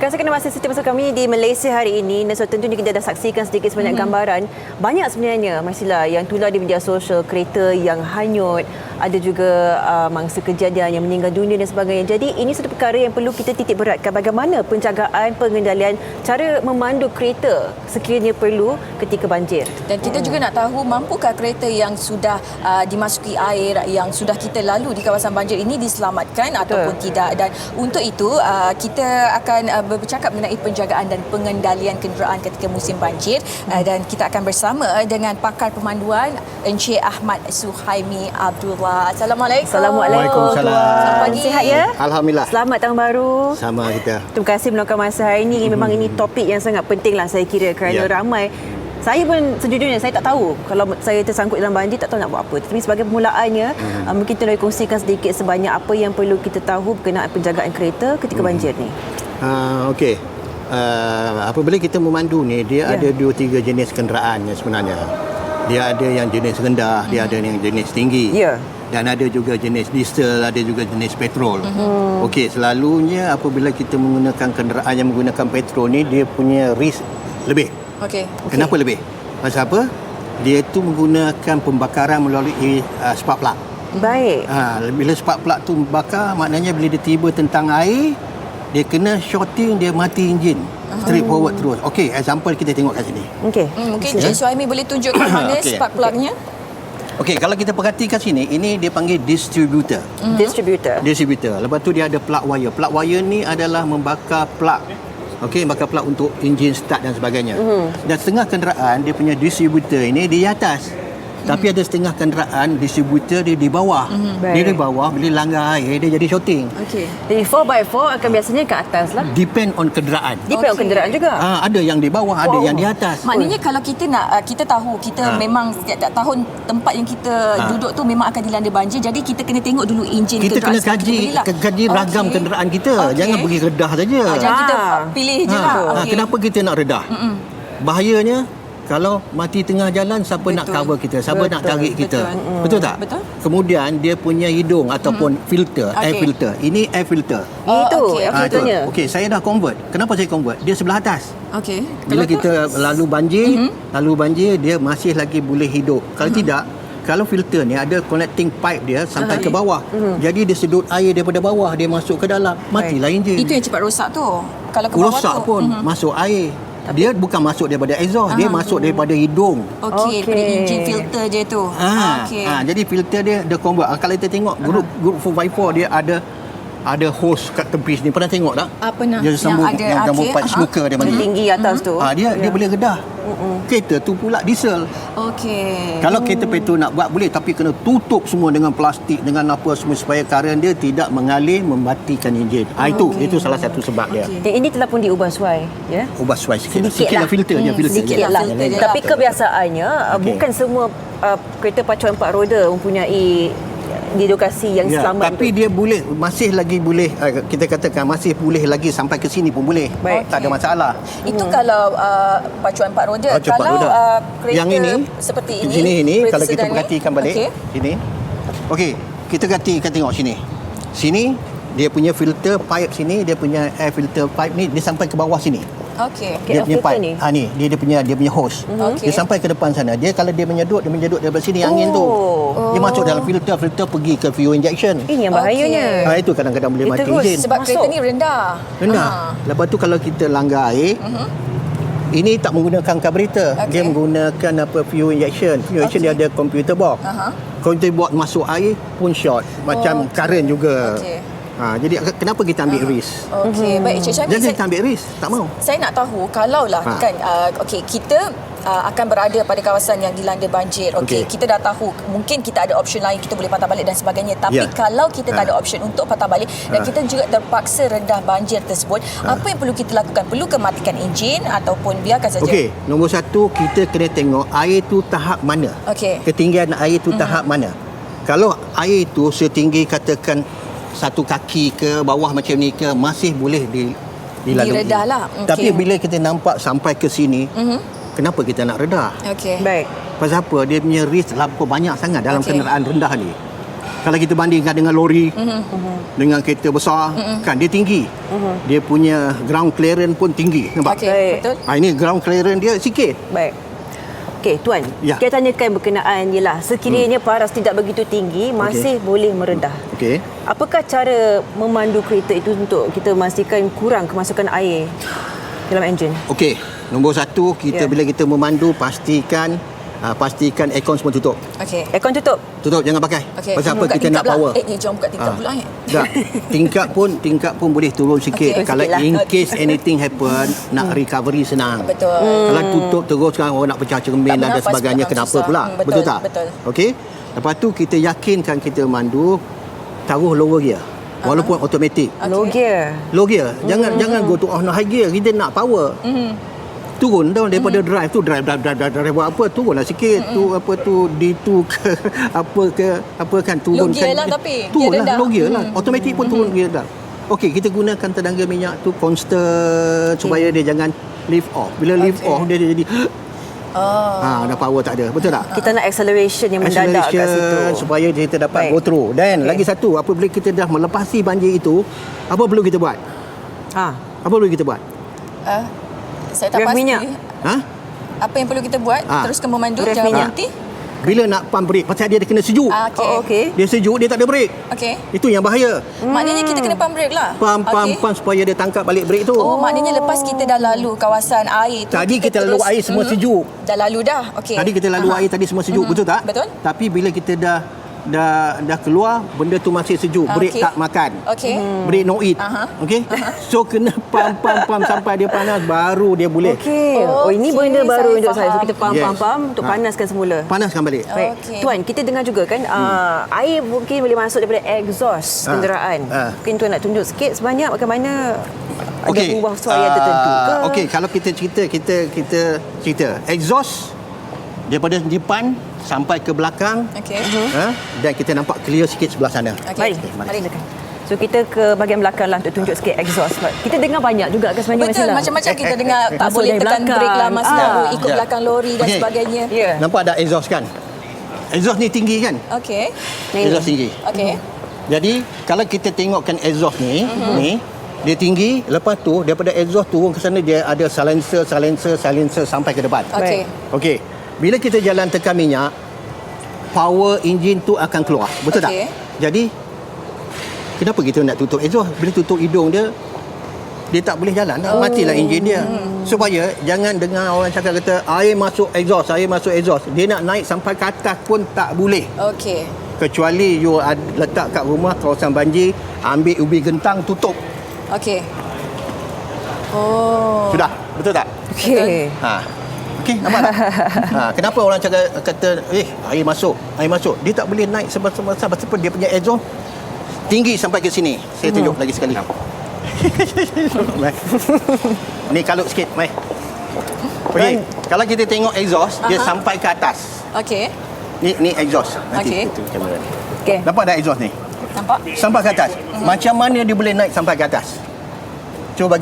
Rasakan masa setiap bersama kami di Malaysia hari ini, dan so tentunya kita dah saksikan sedikit sebanyak gambaran. Banyak sebenarnya Marsila yang tular di media sosial, kereta yang hanyut, ada juga mangsa kejadian yang meninggal dunia dan sebagainya. Jadi ini satu perkara yang perlu kita titik beratkan, bagaimana penjagaan, pengendalian, cara memandu kereta sekiranya perlu ketika banjir. Dan kita juga nak tahu, mampukah kereta yang sudah dimasuki air, yang sudah kita lalu di kawasan banjir ini diselamatkan ataupun tidak. Dan untuk itu kita akan bercakap mengenai penjagaan dan pengendalian kenderaan ketika musim banjir, dan kita akan bersama dengan pakar pemanduan Encik Ahmad Suhaimi Abdullah. Assalamualaikum. Assalamualaikum. Selamat pagi. Sihat ya? Alhamdulillah. Selamat tahun baru. Sama kita. Terima kasih meluangkan masa hari ini. Memang ini topik yang sangat penting lah saya kira, kerana ramai. Saya pun sejujurnya saya tak tahu kalau saya tersangkut dalam banjir, tak tahu nak buat apa. Tapi sebagai permulaannya, mungkin kita boleh kongsikan sedikit sebanyak apa yang perlu kita tahu berkenaan penjagaan kereta ketika banjir ni. Okey. Apabila kita memandu ni, dia ada 2-3 jenis kenderaan sebenarnya. Dia ada yang jenis rendah, dia ada yang jenis tinggi. Dan ada juga jenis diesel, ada juga jenis petrol. Okey, selalunya apabila kita menggunakan kenderaan yang menggunakan petrol ni, dia punya risk lebih. Kenapa lebih? Pasal apa? Dia tu menggunakan pembakaran melalui spark plug. Baik. Bila spark plug tu bakar, maknanya bila dia tiba tentang air, dia kena shorting, dia mati enjin. Straight forward terus. Okey, example kita tengok kat sini. Mungkin Encik Suhaimi boleh tunjukkan mana spark plug-nya. Okey, kalau kita perhatikan sini, ini dia panggil distributor. Distributor. Lepas tu dia ada plug wire. Plug wire ni adalah membakar plug. Okey, bakar plug untuk enjin start dan sebagainya. Dan setengah kenderaan dia punya distributor ini di atas. Tapi ada setengah kenderaan distributor dia di bawah. Dia di bawah, bila langgar air dia jadi shorting. Jadi 4x4 akan biasahnya ke atas lah. Depend on kenderaan. Depend on kenderaan juga. Ada yang di bawah, ada yang di atas. Maknanya kalau kita nak, kita tahu kita memang setiap tahun tempat yang kita duduk tu memang akan dilanda banjir. Jadi kita kena tengok dulu enjin kita kenderaan. Kita kena kaji ragam kenderaan kita. Jangan pergi redah saja. Jangan kita pilih je lah. Kenapa kita nak redah? Bahayanya kalau mati tengah jalan, siapa nak cover kita? Siapa nak tarik kita? Betul tak? Betul. Kemudian dia punya hidung ataupun filter, air filter. Ini air filter. Itu air filternya. Okey, saya dah convert. Kenapa saya convert? Dia sebelah atas. Bila Kalau kita lalu banjir, dia masih lagi boleh hidup. Kalau tidak, kalau filter ni ada connecting pipe dia sampai ke bawah. Jadi dia sedut air daripada bawah, dia masuk ke dalam, matilah enjin. itu yang cepat rosak tu. Kalau ke bawah rosak tu pun masuk air. Dia bukan masuk daripada exhaust, dia masuk daripada hidung. Daripada enjin filter je tu. Jadi filter dia convert. Kalau kita tengok group 4x4 dia ada hose kat tepi sini. Pernah tengok tak? Pernah. Dia sambung yang gambar pipe smoker dia panggil. Tinggi atas tu. Dia boleh redah. Kereta tu pula diesel. Kalau kereta petrol nak buat boleh, tapi kena tutup semua dengan plastik, dengan apa semua, supaya current dia tidak mengalir mematikan enjin. Itu salah satu sebab dia. Dan ini telah pun diubah suai, ya. Ubah suai sikit lah filter je. Sedikit lah. Tapi kebiasaannya bukan semua kereta pacuan 4 roda mempunyai di lokasi yang selamat. Tapi dia boleh, masih lagi boleh, kita katakan masih boleh lagi sampai ke sini pun boleh. Tak ada masalah. Itu kalau pacuan 4 roda. Kalau kereta yang ini seperti ini kalau kita perhatikan balik sini. Okey, kita tengok sini. Sini dia punya filter pipe sini, dia punya air filter pipe ni dia sampai ke bawah sini. Dia punya pipe ni. Dia punya hose. Dia sampai ke depan sana. Dia kalau dia menyedut daripada sini angin tu. Dia masuk dalam filter pergi ke fuel injection. Ini yang bahayanya. Itu kadang-kadang boleh mati enjin. Sebab kereta ni rendah. Lepas tu kalau kita langgar air, ini tak menggunakan carburetor. Dia menggunakan fuel injection. Fuel injection dia ada computer box. Computer box masuk air pun short. Macam current juga. Jadi kenapa kita ambil risk? Baik, Encik Suhaimi. Jangan kita ambil risk, tak mau. Saya nak tahu, kalaulah kita akan berada pada kawasan yang dilanda banjir. Kita dah tahu mungkin kita ada option lain, kita boleh patah balik dan sebagainya. Tapi kalau kita tak ada option untuk patah balik dan kita juga terpaksa redah banjir tersebut, apa yang perlu kita lakukan? Perlu ke matikan enjin ataupun biarkan saja? Nombor satu, kita kena tengok air tu tahap mana. Ketinggian air tu tahap mana. Kalau air tu setinggi katakan 1 kaki ke bawah macam ni ke, masih boleh dilalui. Diredah lah. Tapi bila kita nampak sampai ke sini, kenapa kita nak redah? Baik. Pasal apa? Dia punya risk banyak sangat dalam kenderaan rendah ni. Kalau kita bandingkan dengan lori, dengan kereta besar, kan dia tinggi. Dia punya ground clearance pun tinggi, nampak? Okey, betul. Ini ground clearance dia sikit. Baik. Okey, Tuan. Ya. Kita tanyakan berkenaan ialah sekiranya paras tidak begitu tinggi masih boleh meredah. Okey. Apakah cara memandu kereta itu untuk kita memastikan kurang kemasukan air dalam enjin? Okey. Nombor satu, kita Ya. bila kita memandu pastikan aircon semua tutup. Okey. Aircon tutup. Tutup, jangan pakai. Okey. Pasal apa Buka kita nak tingkap power. lah. Jom buka tingkap pula ya. Tak. tingkap pun boleh turun sikit. Okey. Kalau Sikit lah. in case anything happen, nak recovery senang. Betul. Kalau tutup terus sekarang orang nak pecah cermin Tak dan bernafas sebagainya, pun kenapa susah. pula? Betul, tak? betul. Okey. Lepas tu kita yakinkan kita mandu, taruh lower gear. Walaupun automatic. Low gear. Low gear. Jangan go to on high gear. Kita nak power. Turun dah daripada drive tu drive buat apa, turunlah sikit tu apa tu D2 ke apa kan turun Low gear kan lah tapi, turun gear lah rendah. low gear lah automatic pun turun gear dah. Okey, kita gunakan tenaga minyak tu constant supaya dia jangan lift off. Bila lift off dia jadi dah power tak ada. Betul tak? Kita nak acceleration yang mendadak kat situ. Supaya kita dapat Baik. go through. Dan lagi satu, apabila kita dah melepasi banjir itu, apa perlu kita buat? Apa perlu kita buat? Saya tak Ref pasti. minyak. Ha? Apa yang perlu kita buat? Teruskan memandu, Ref jangan minyak. berhenti. Bila nak pump brake, pasal dia kena sejuk. Okey. Oh, okey. Dia sejuk, dia tak ada brake. Okey. Itu yang bahaya. Maknanya kita kena pump brake lah. Pump supaya dia tangkap balik brake tu. Oh, maknanya lepas kita dah lalu kawasan air tu. Tadi kita lalu air semua sejuk. Dah lalu dah. Okey. Tadi kita lalu air tadi semua sejuk, betul tak? Betul. Tapi bila kita dah keluar, benda tu masih sejuk. Brake Okey. tak makan. Okey. Brake no eat. Aha. Okey? So kena pump sampai dia panas, baru dia boleh Okey. Oh, ini Okey, benda baru saya untuk saya. So faham. kita pump untuk panaskan semula. panaskan balik. Baik. Okey. Tuan, kita dengar juga kan air mungkin boleh masuk daripada exhaust kenderaan. Mungkin Tuan nak tunjuk sikit sebanyak bagaimana ada perubahan suara yang tertentu ke? Okey, kalau kita cerita exhaust daripada depan sampai ke belakang, Okey. dan kita nampak clear sikit sebelah sana. Mari, Okey. mari. Silakan. So kita ke bahagian belakang lah untuk tunjuk sikit exhaust. Sebab kita dengar banyak juga kan sebenarnya Betul, Masila? macam-macam kita dengar tak Masuk boleh dari tekan belakang. brake lah masa baru ikut Ya. belakang lori dan Okey. sebagainya. Ya. Nampak ada exhaust kan? Exhaust ni tinggi kan? Okey. Exhaust tinggi. Okey. Jadi kalau kita tengokkan exhaust ni, dia tinggi, lepas tu daripada exhaust turun ke sana dia ada silencer sampai ke depan. Okey. Okey. Bila kita jalan tekan minyak, power engine tu akan keluar. Betul Okey. tak? Jadi kenapa kita nak tutup exhaust? Bila tutup hidung dia tak boleh jalan. Matilah enjin dia. Supaya jangan dengar orang cakap kata air masuk exhaust. Dia nak naik sampai ke atas pun tak boleh. Okey. Kecuali you letak kat rumah kawasan banjir, ambil ubi gentang, tutup. Okey. Oh. Sudah. Betul tak? Okey. Okey, nampak tak? Kenapa orang kata air masuk. Dia tak boleh naik sebab dia punya exhaust tinggi sampai ke sini. Saya tunjuk lagi sekali. Ni kalut sikit, mai. Okey, kalau kita tengok exhaust, dia sampai ke atas. Okey. Ni exhaust. Okey. Itu kamera ni. Okey. Nampak tak exhaust ni? Nampak? Sampai ke atas. Macam mana dia boleh naik sampai ke atas? Cuba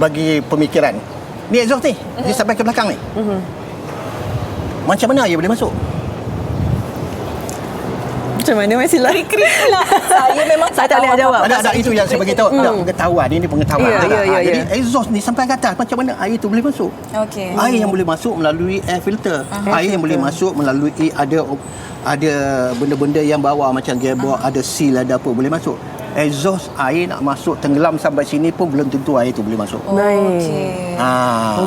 bagi pemikiran. Ni exhaust ni, dia sampai ke belakang ni. Macam mana air boleh masuk? Macam mana Masila? Lah. Saya memang Saya tak boleh jawab. Ada itu yang saya bagi tahu. Pengetahuan ini pengetahuan. Ya, Betul tak? ya. Jadi exhaust ni sampai ke atas, macam mana air tu boleh masuk? Okey. Air yang boleh masuk melalui air filter. Air yang boleh masuk melalui ada benda-benda yang bawah macam gearbox, ada seal, ada apa boleh masuk. Exhaust air nak masuk tenggelam sampai sini pun belum tentu air tu boleh masuk. Okey.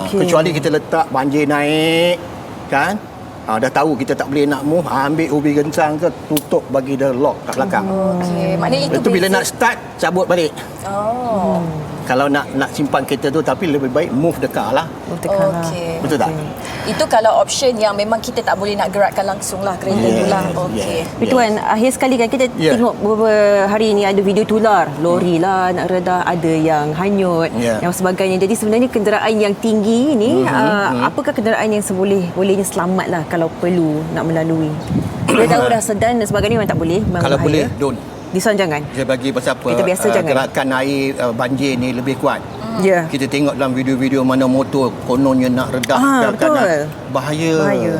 Okey. Kecuali kita letak banjir naik kan. Dah tahu kita tak boleh nak move, ambil ubi gencang ke tutup bagi dia lock kat belakang. Okey. Maknanya itu Itu bila basic. nak start cabut balik. Oh. Kalau nak simpan kereta tu, tapi lebih baik move dekat lah. Okey. Betul tak? Itu kalau option yang memang kita tak boleh nak gerakkan langsung lah kereta tu lah. Okey. Tapi Tuan, akhir sekali kan kita tengok beberapa hari ni ada video tular. Lori lah nak redah, ada yang hanyut, yang sebagainya. Jadi sebenarnya kenderaan yang tinggi ni, apakah kenderaan yang bolehnya selamat lah kalau perlu nak melalui? Dia tahu dah sedan dan sebagainya memang tak boleh. Memang Kalau bahaya. boleh, don't. This one jangan. Saya bagi pasal apa? Kita biasa jangan. Gerakan air banjir ni lebih kuat. Ya. Kita tengok dalam video-video mana motor kononnya nak redah betul. Bahaya.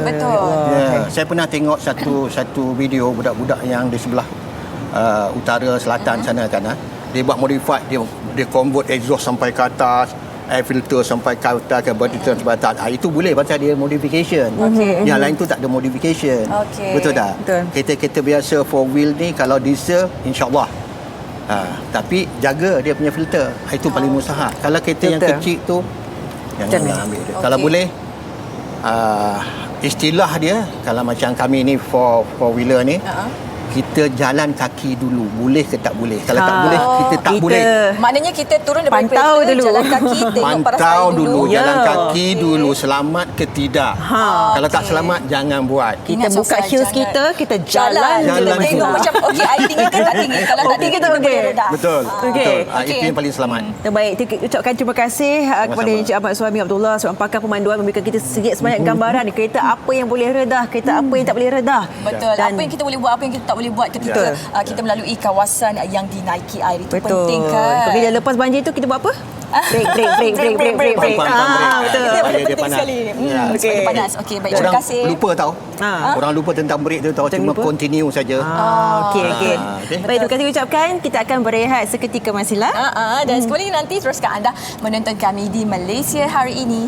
Betul. Ya, saya pernah tengok satu video budak-budak yang di sebelah utara selatan sana kan. Dia buat modified, dia convert exhaust sampai ke atas, air filter sampai ke atas, carburetor sampai ke atas. Itu boleh pasal dia modification. Yang lain tu tak ada modification. Betul tak? Betul. Kereta-kereta biasa 4 wheel ni kalau diesel insya-Allah. Tapi jaga dia punya filter. Itu paling mustahak. Kalau kereta yang kecil tu janganlah ambil dia. Kalau boleh istilah dia kalau macam kami ni four wheeler ni kita jalan kaki dulu. Boleh ke tak boleh? Kalau tak boleh, kita tak boleh. Maknanya kita turun daripada Pantau kereta, dulu. jalan kaki, tengok paras Pantau air dulu, Ya. jalan kaki dulu. Selamat ke tidak? Kalau tak selamat, jangan buat. Kita Ingat, buka Sofia, heels jangan. kita jalan je Jalan lepas Tengok tu. macam okey air tinggi ke tak tinggi. Kalau tak tinggi kita boleh redah. Betul. Okey. Betul. Itu yang paling selamat. Terbaik, ucapkan terima kasih kepada Encik Ahmad Suhaimi Abdullah, seorang pakar pemanduan, memberikan kita sedikit sebanyak gambaran kereta apa yang boleh redah, kereta apa yang tak boleh redah. Betul. Dan Apa yang kita boleh buat, apa yang kita tak boleh buat ketika kita melalui kawasan yang dinaiki air. Itu penting kan. Bila lepas banjir tu kita buat apa? Break. Betul. Betul. Itu Dia penting panas. sekali. Ya. Sebab dia panas. Okey, baik. Terima Orang kasih. lupa tahu. Orang lupa tentang break tu tahu. Cuma lupa. continue saja. Okey. okey. Baik, terima kasih ucapkan. Kita akan berehat seketika Masila. Dan sekali nanti teruskan anda menonton kami di Malaysia Hari Ini.